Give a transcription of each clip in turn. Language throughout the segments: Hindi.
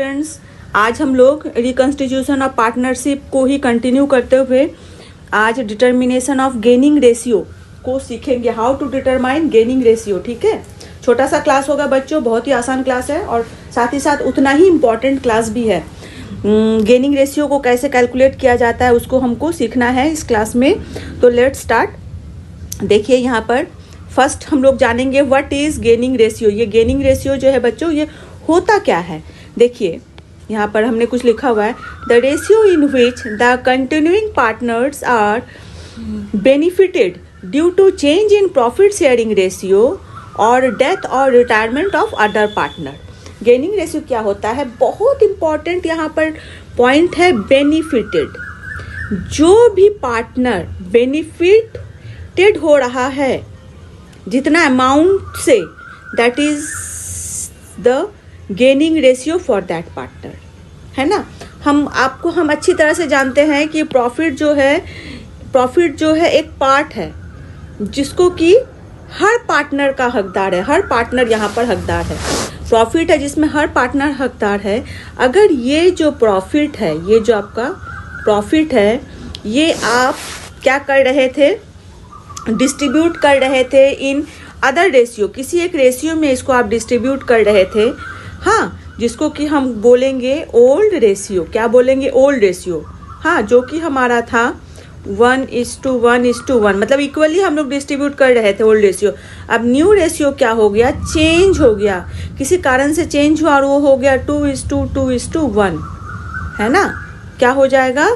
स्टूडेंट्स, आज हम लोग रिकंस्टिट्यूशन ऑफ पार्टनरशिप को ही कंटिन्यू करते हुए आज डिटर्मिनेशन ऑफ गेनिंग रेशियो को सीखेंगे। How to determine gaining ratio. ठीक है, छोटा सा क्लास होगा बच्चों, बहुत ही आसान क्लास है और साथ ही साथ उतना ही इम्पॉर्टेंट क्लास भी है। गेनिंग रेशियो को कैसे कैलकुलेट किया जाता है उसको हमको सीखना है इस क्लास में। तो लेट्स स्टार्ट। देखिए यहाँ पर फर्स्ट हम लोग जानेंगे व्हाट इज़ गेनिंग रेशियो। ये गेनिंग रेशियो जो है बच्चों, ये होता क्या है। देखिए यहाँ पर हमने कुछ लिखा हुआ है, the ratio in which the continuing partners are benefited due to change in profit sharing ratio और डेथ और retirement of other partner. Gaining ratio क्या होता है, बहुत इंपॉर्टेंट यहाँ पर पॉइंट है, बेनिफिटेड। जो भी पार्टनर बेनिफिटेड हो रहा है जितना अमाउंट से, that is the gaining ratio for that partner, है ना। हम अच्छी तरह से जानते हैं कि प्रॉफिट जो है एक पार्ट है जिसको कि हर पार्टनर का हकदार है। हर पार्टनर यहाँ पर हकदार है। प्रॉफिट है जिसमें हर पार्टनर हकदार है। अगर ये जो प्रॉफिट है, ये जो आपका प्रॉफिट है, ये आप क्या कर रहे थे, डिस्ट्रीब्यूट कर रहे थे इन अदर रेशियो, किसी एक रेशियो में इसको आप डिस्ट्रीब्यूट कर रहे थे, हाँ, जिसको कि हम बोलेंगे ओल्ड रेशियो। क्या बोलेंगे, ओल्ड रेशियो, हाँ, जो कि हमारा था 1:1:1, मतलब इक्वली हम लोग डिस्ट्रीब्यूट कर रहे थे ओल्ड रेशियो। अब न्यू रेशियो क्या हो गया, चेंज हो गया, किसी कारण से चेंज हुआ और वो हो गया 2:2:1, है ना। क्या हो जाएगा,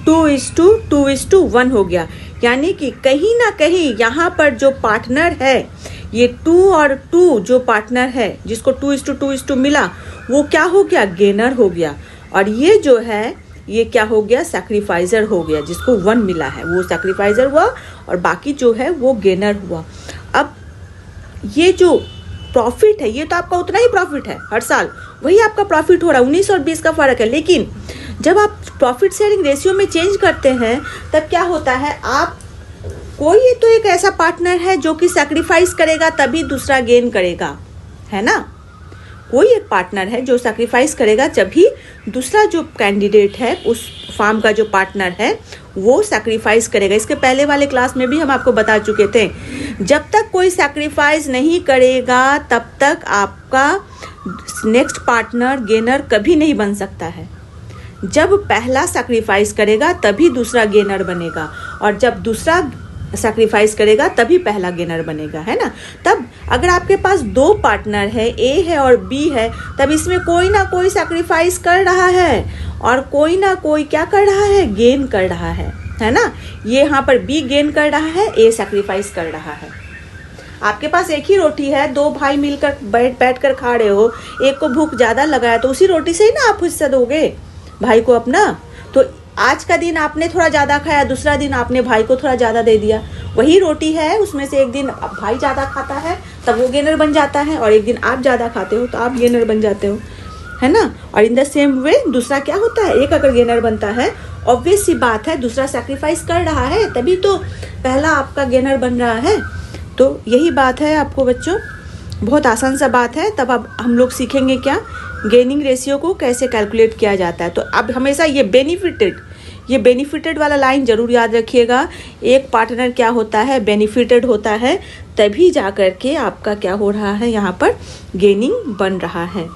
2:2:1 हो गया। यानी कि कहीं ना कहीं यहाँ पर जो पार्टनर है, ये 2 और 2 जो पार्टनर है जिसको 2:2:2 मिला, वो क्या हो गया, गेनर हो गया। और ये जो है ये क्या हो गया, सैक्रिफाइजर हो गया। जिसको 1 मिला है वो सैक्रिफाइजर हुआ और बाकी जो है वो गेनर हुआ। अब ये जो प्रॉफिट है, ये तो आपका उतना ही प्रॉफिट है, हर साल वही आपका प्रॉफिट हो रहा है। 19 और 20 का फर्क है। लेकिन जब आप प्रॉफिट शेयरिंग रेशियो में चेंज करते हैं तब क्या होता है, आप कोई तो एक ऐसा पार्टनर है जो कि सैक्रिफाइस करेगा तभी दूसरा गेन करेगा, है ना। कोई एक पार्टनर है जो सैक्रिफाइस करेगा जब भी दूसरा जो कैंडिडेट है, उस फार्म का जो पार्टनर है, वो सैक्रिफाइस करेगा। इसके पहले वाले क्लास में भी हम आपको बता चुके थे, जब तक कोई सैक्रिफाइस नहीं करेगा तब तक आपका नेक्स्ट पार्टनर गेनर कभी नहीं बन सकता है। जब पहला सैक्रिफाइस करेगा तभी दूसरा गेनर बनेगा, और जब दूसरा सैक्रिफाइस करेगा तभी पहला गेनर बनेगा, है ना। तब अगर आपके पास 2 पार्टनर है, ए है और बी है, तब इसमें कोई ना कोई सैक्रिफाइस कर रहा है और कोई ना कोई क्या कर रहा है, गेन कर रहा है ना। ये यहाँ पर बी गेन कर रहा है, ए सैक्रिफाइस कर रहा है। आपके पास एक ही रोटी है, 2 भाई मिलकर बैठ कर खा रहे हो, एक को भूख ज़्यादा लगा है तो उसी रोटी से ही ना आप हिस्सा दोगे भाई को अपना। तो आज का दिन आपने थोड़ा ज़्यादा खाया, दूसरा दिन आपने भाई को थोड़ा ज़्यादा दे दिया। वही रोटी है, उसमें से एक दिन भाई ज़्यादा खाता है तब वो गेनर बन जाता है, और एक दिन आप ज़्यादा खाते हो तो आप गेनर बन जाते हो, है ना। और इन द सेम वे दूसरा क्या होता है, एक अगर गेनर बनता है, ऑब्वियस सी बात है दूसरा सैक्रिफाइस कर रहा है तभी तो पहला आपका गेनर बन रहा है। तो यही बात है आपको बच्चों, बहुत आसान सा बात है। तब अब हम लोग सीखेंगे क्या, गेनिंग रेशियो को कैसे कैलकुलेट किया जाता है। तो अब हमेशा ये बेनिफिटेड वाला लाइन जरूर याद रखिएगा। एक पार्टनर क्या होता है, बेनिफिटेड होता है, तभी जा कर के आपका क्या हो रहा है, यहाँ पर गेनिंग बन रहा है।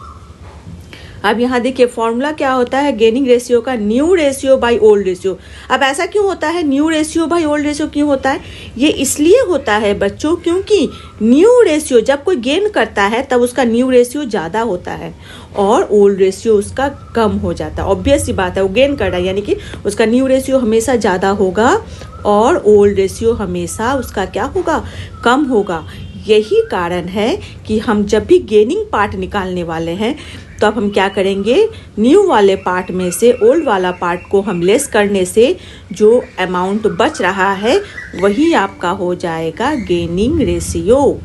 अब यहाँ देखिए फॉर्मूला क्या होता है गेनिंग रेशियो का, new ratio by old ratio. अब ऐसा क्यों होता है, new ratio by old ratio क्यों होता है, ये इसलिए होता है बच्चों क्योंकि न्यू रेशियो जब कोई गेन करता है तब उसका न्यू रेशियो ज़्यादा होता है और ओल्ड रेशियो उसका कम हो जाता है। ऑब्वियस सी बात है, वो गेन कर रहा है यानी कि उसका न्यू रेशियो हमेशा ज़्यादा होगा और ओल्ड रेशियो हमेशा उसका क्या होगा, कम होगा। यही कारण है कि हम जब भी गेनिंग पार्ट निकालने वाले हैं तो अब हम क्या करेंगे, न्यू वाले पार्ट में से ओल्ड वाला पार्ट को हम लेस करने से जो अमाउंट बच रहा है वही आपका हो जाएगा गेनिंग रेशियो।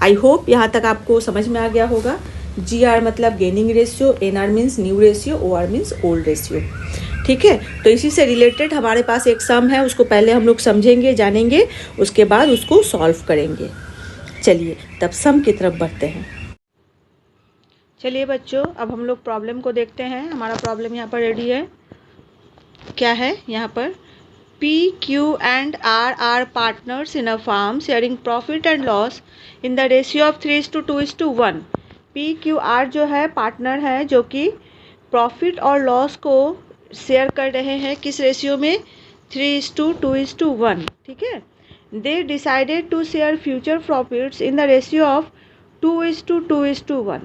आई होप यहाँ तक आपको समझ में आ गया होगा। GR मतलब gaining ratio, NR means new ratio, OR means old ratio. ठीक है, तो इसी से रिलेटेड हमारे पास एक सम है, उसको पहले हम लोग समझेंगे, जानेंगे, उसके बाद उसको सॉल्व करेंगे। चलिए तब सम की तरफ बढ़ते हैं। चलिए बच्चों, अब हम लोग प्रॉब्लम को देखते हैं। हमारा प्रॉब्लम यहाँ पर रेडी है। क्या है यहाँ पर? P, Q and R are partners in a firm sharing profit and loss in the ratio of 3:2:1। P, Q, R जो है पार्टनर है जो कि प्रॉफिट और लॉस को शेयर कर रहे हैं। किस रेशियो में? 3:2:1। ठीक है। They decided to share future profits in the ratio of 2:2:1।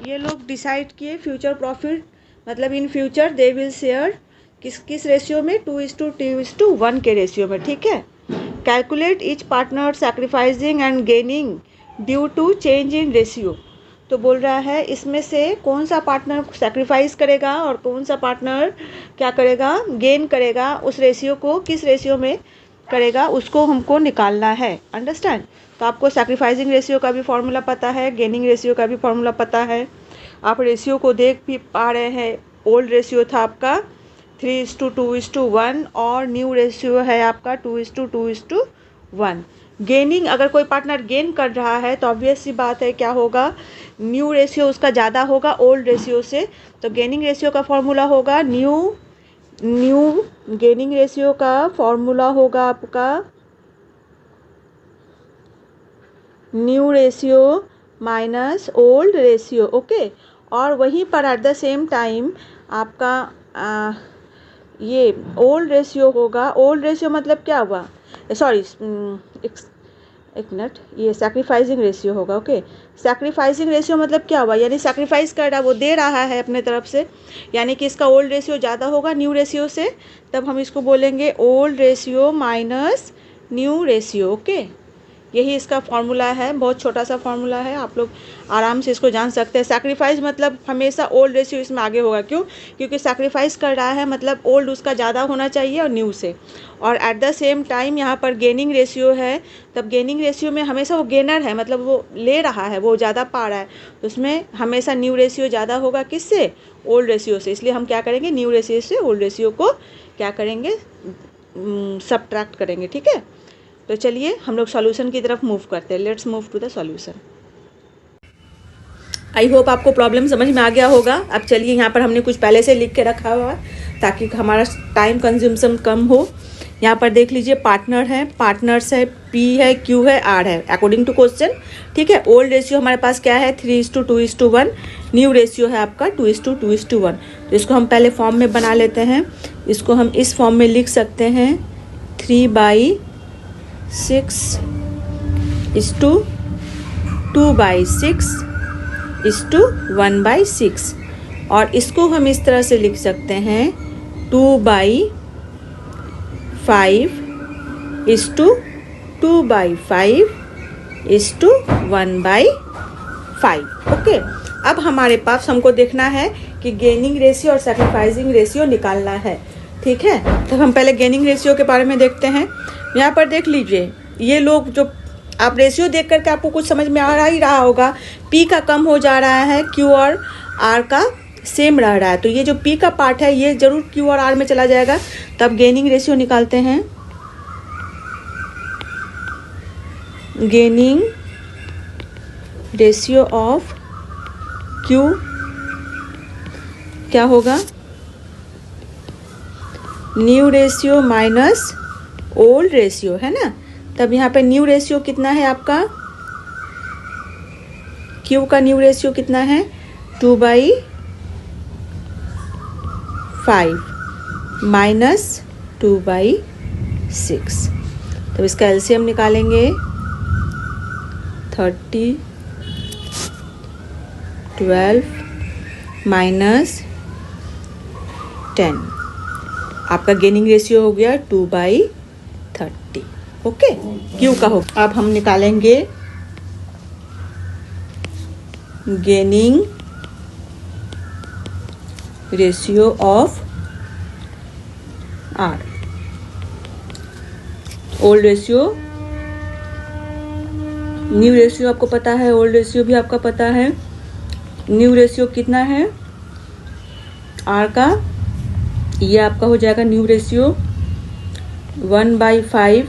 ये लोग डिसाइड किए फ्यूचर प्रॉफिट मतलब in future they will share किस रेशियो में? 2:2:1 के रेशियो में। ठीक है। Calculate each partner sacrificing and gaining due to change in ratio. तो बोल रहा है इसमें से कौन सा पार्टनर सैक्रिफाइस करेगा और कौन सा पार्टनर क्या करेगा? गेन करेगा। उस रेशियो को किस रेशियो में करेगा उसको हमको निकालना है। अंडरस्टैंड? तो आपको सैक्रिफाइसिंग रेशियो का भी फॉर्मूला पता है, गेनिंग रेशियो का भी फॉर्मूला पता है। आप रेशियो को देख भी पा रहे हैं। ओल्ड रेशियो था आपका 3:2:1 और न्यू रेशियो है आपका 2:2:1। गेनिंग, अगर कोई पार्टनर गेन कर रहा है तो ऑब्वियस सी बात है क्या होगा? न्यू रेशियो उसका ज़्यादा होगा ओल्ड रेशियो से। तो गेनिंग रेशियो का फॉर्मूला होगा न्यू गेनिंग रेशियो का फॉर्मूला होगा आपका new ratio minus old ratio. Okay. और वहीं पर एट द सेम टाइम आपका ये ओल्ड रेशियो होगा। ओल्ड रेशियो मतलब क्या हुआ? सॉरी, एक मिनट, ये सैक्रिफाइसिंग रेशियो होगा। ओके। सैक्रिफाइसिंग रेशियो मतलब क्या हुआ? यानी सैक्रिफाइस कर रहा, वो दे रहा है अपने तरफ से, यानी कि इसका ओल्ड रेशियो ज़्यादा होगा न्यू रेशियो से। तब हम इसको बोलेंगे old ratio minus new ratio. Okay. यही इसका फॉर्मूला है। बहुत छोटा सा फॉर्मूला है, आप लोग आराम से इसको जान सकते हैं। सैक्रिफाइस मतलब हमेशा ओल्ड रेशियो इसमें आगे होगा। क्यों? क्योंकि सैक्रिफाइस कर रहा है मतलब ओल्ड उसका ज़्यादा होना चाहिए और न्यू से। और एट द सेम टाइम यहाँ पर गेनिंग रेशियो है, तब गेनिंग रेशियो में हमेशा वो गेनर है, मतलब वो ले रहा है, वो ज़्यादा पा रहा है, तो उसमें हमेशा न्यू रेशियो ज़्यादा होगा। किससे? ओल्ड रेशियो से। इसलिए हम क्या करेंगे? न्यू रेशियो से ओल्ड रेशियो को क्या करेंगे? सबट्रैक्ट करेंगे। ठीक है। तो चलिए हम लोग सॉल्यूशन की तरफ मूव करते हैं। Let's move to the solution. I hope आपको प्रॉब्लम समझ में आ गया होगा। अब चलिए यहाँ पर हमने कुछ पहले से लिख के रखा हुआ है ताकि हमारा टाइम कंज्यूमशन कम हो। यहाँ पर देख लीजिए पार्टनर है, पार्टनर्स है, P है, Q है, R है अकॉर्डिंग टू क्वेश्चन। ठीक है। ओल्ड रेशियो हमारे पास क्या है? 3:2:1। न्यू रेशियो है आपका 2:2:1। तो इसको हम पहले फॉर्म में बना लेते हैं। इसको हम इस फॉर्म में लिख सकते हैं 3/6:2/6:1/6। और इसको हम इस तरह से लिख सकते हैं 2/5:2/5:1/5। ओके। अब हमारे पास हमको देखना है कि गेनिंग रेशियो और सैक्रिफाइसिंग रेशियो निकालना है। ठीक है। तो हम पहले गेनिंग रेशियो के बारे में देखते हैं। यहाँ पर देख लीजिए, ये लोग जो आप रेशियो देख करके आपको कुछ समझ में आ ही रहा होगा। P का कम हो जा रहा है, Q और R का सेम रह रहा है। तो ये जो P का पार्ट है ये जरूर Q और R में चला जाएगा। तब गेनिंग रेशियो निकालते हैं। गेनिंग रेशियो ऑफ Q क्या होगा? New ratio minus old ratio, है ना। तब यहाँ पे न्यू रेशियो कितना है आपका? Q का न्यू रेशियो कितना है? 2/5 माइनस 2/6। तो इसका एलसीएम निकालेंगे 30, 12 माइनस 10। आपका गेनिंग रेशियो हो गया 2/30। ओके। Q का हो। अब हम निकालेंगे gaining ratio of R। Old ratio, new ratio आपको पता है, ओल्ड रेशियो भी आपका पता है। न्यू रेशियो कितना है R का? ये आपका हो जाएगा न्यू रेशियो 1/5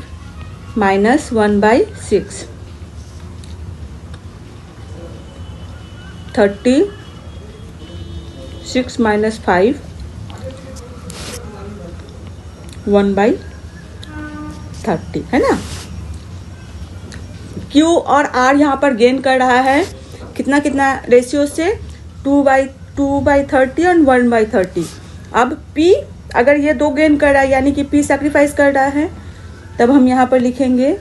माइनस 1/6। 30 6 माइनस 5 1/30 है ना। Q और R यहाँ पर गेन कर रहा है कितना कितना रेशियो से 2/30 और 1/30। अब P अगर ये दो गेन कर रहा है यानी कि P सैक्रिफाइस कर रहा है, तब हम यहाँ पर लिखेंगे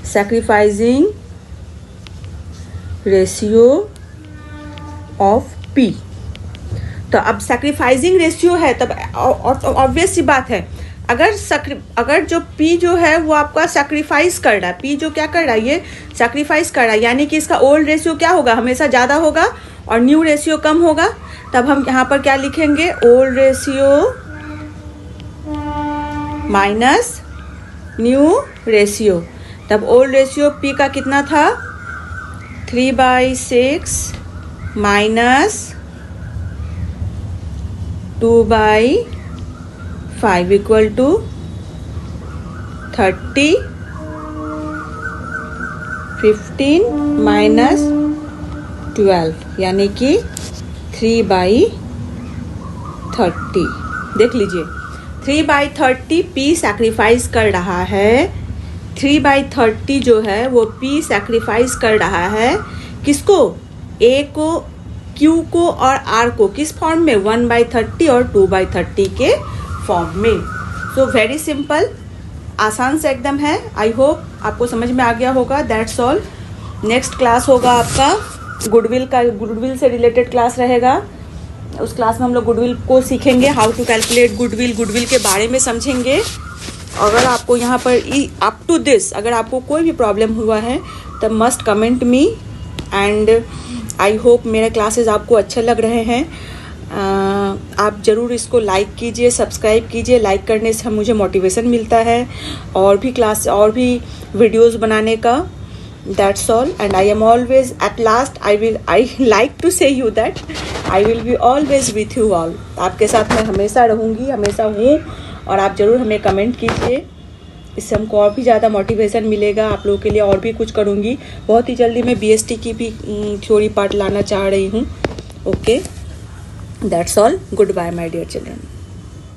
सैक्रिफाइसिंग रेशियो ऑफ P। तो अब सैक्रिफाइसिंग रेशियो है तब ऑब्वियस सी बात है, अगर जो P जो है वो आपका सैक्रिफाइस कर रहा है, P जो क्या कर रहा है ये सैक्रिफाइस कर रहा है, यानी कि इसका ओल्ड रेशियो क्या होगा, हमेशा ज़्यादा होगा और न्यू रेशियो कम होगा। तब हम यहाँ पर क्या लिखेंगे, old ratio minus new ratio. तब ओल्ड रेशियो P का कितना था 3/6 माइनस 2/5 इक्वल टू 30, 15 माइनस 12 यानी कि 3/30। देख लीजिए 3/30 P सैक्रिफाइस कर रहा है, 3/30 जो है वो P सैक्रिफाइस कर रहा है किसको, A को, Q को और R को, किस फॉर्म में 1/30 और 2/30 के फॉर्म में। सो वेरी सिंपल, आसान से एकदम है। आई होप आपको समझ में आ गया होगा। That's all. नेक्स्ट क्लास होगा आपका गुडविल का, गुडविल से रिलेटेड क्लास रहेगा। उस क्लास में हम लोग गुडविल को सीखेंगे, how to calculate goodwill, goodwill के बारे में समझेंगे। अगर आपको यहाँ पर अप टू दिस अगर आपको कोई भी प्रॉब्लम हुआ है तब must comment me, and I hope मेरे क्लासेस आपको अच्छे लग रहे हैं। आप ज़रूर इसको लाइक कीजिए, सब्सक्राइब कीजिए। लाइक करने से मुझे मोटिवेशन मिलता है और भी वीडियोस बनाने का। That's all, and I am always at last I like to say you that I will be always with you all. आपके साथ मैं हमेशा रहूँगी, हमेशा हूँ, और आप ज़रूर हमें कमेंट कीजिए। इससे हमको और भी ज़्यादा मोटिवेशन मिलेगा। आप लोगों के लिए और भी कुछ करूँगी। बहुत ही जल्दी मैं BST की भी थ्योरी पार्ट लाना चाह रही हूँ। Okay, that's all. Goodbye my dear children.